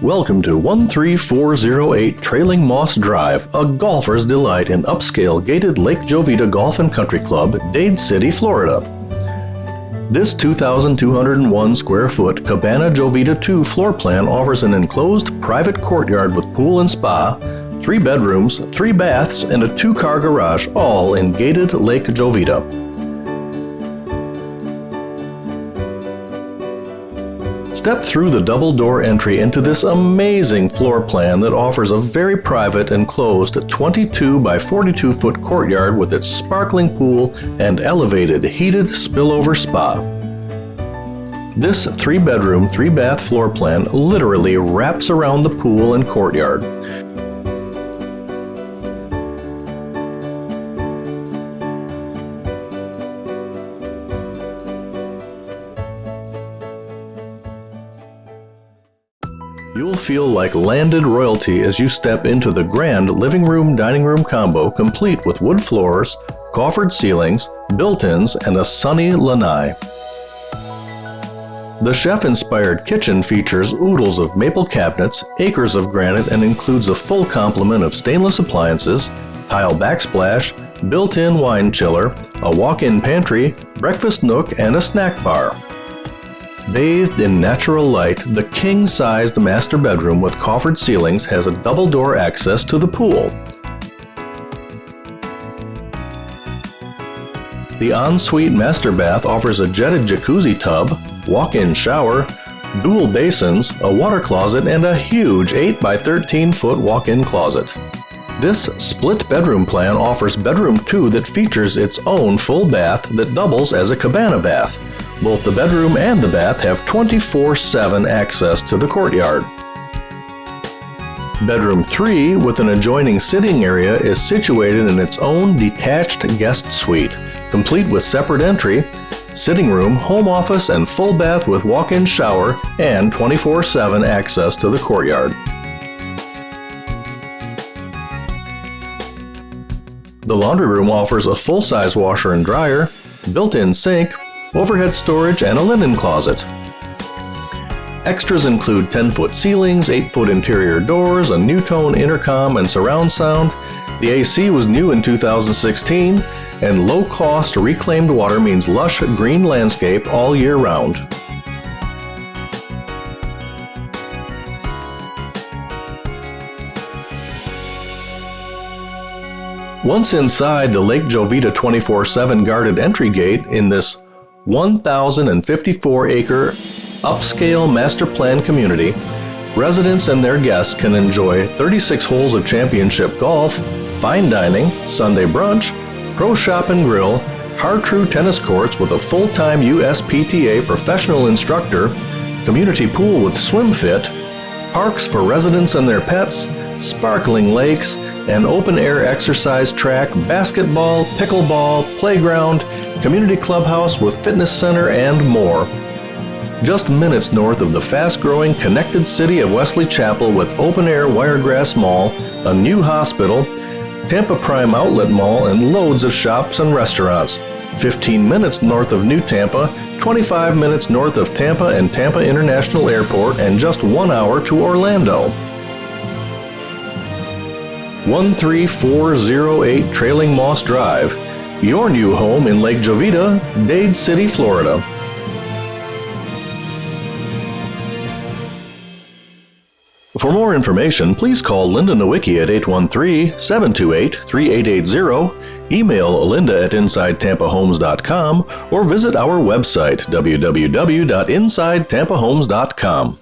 Welcome to 13408 Trailing Moss Drive, a golfer's delight in Upscale Gated Lake Jovita Golf and Country Club, Dade City, Florida. This 2,201 square foot Cabana Jovita II floor plan offers an enclosed private courtyard with pool and spa, 3 bedrooms, 3 baths, and a 2-car garage, all in Gated Lake Jovita. Step through the double-door entry into this amazing floor plan that offers a very private, enclosed 22 by 42 foot courtyard with its sparkling pool and elevated heated spillover spa. This 3-bedroom, 3-bath floor plan literally wraps around the pool and courtyard. You'll feel like landed royalty as you step into the grand living room dining room combo, complete with wood floors, coffered ceilings, built-ins, and a sunny lanai. The chef-inspired kitchen features oodles of maple cabinets, acres of granite, and includes a full complement of stainless appliances, tile backsplash, built-in wine chiller, a walk-in pantry, breakfast nook, and a snack bar. Bathed in natural light, the king-sized master bedroom with coffered ceilings has a double-door access to the pool. The ensuite master bath offers a jetted jacuzzi tub, walk-in shower, dual basins, a water closet, and a huge 8 by 13 foot walk-in closet. This split bedroom plan offers bedroom 2 that features its own full bath that doubles as a cabana bath. Both the bedroom and the bath have 24/7 access to the courtyard. Bedroom 3, with an adjoining sitting area, is situated in its own detached guest suite, complete with separate entry, sitting room, home office, and full bath with walk-in shower and 24/7 access to the courtyard. The laundry room offers a full-size washer and dryer, built-in sink, overhead storage, and a linen closet. Extras include 10-foot ceilings, 8-foot interior doors, a new-tone intercom, and surround sound. The AC was new in 2016, and low-cost reclaimed water means lush green landscape all year round. Once inside the Lake Jovita 24/7 guarded entry gate in this 1,054-acre upscale master plan community, residents and their guests can enjoy 36 holes of championship golf, fine dining, Sunday brunch, pro shop and grill, Har-Tru tennis courts with a full-time USPTA professional instructor, community pool with swim fit, parks for residents and their pets, sparkling lakes, an open-air exercise track, basketball, pickleball, playground, community clubhouse with fitness center, and more. Just minutes north of the fast-growing connected city of Wesley Chapel with open-air Wiregrass Mall, a new hospital, Tampa Prime Outlet Mall, and loads of shops and restaurants. 15 minutes north of New Tampa, 25 minutes north of Tampa and Tampa International Airport, and just 1 hour to Orlando. 13408 Trailing Moss Drive, your new home in Lake Jovita, Dade City, Florida. For more information, please call Linda Nowicki at 813-728-3880, email linda@InsideTampaHomes.com, or visit our website, www.InsideTampaHomes.com.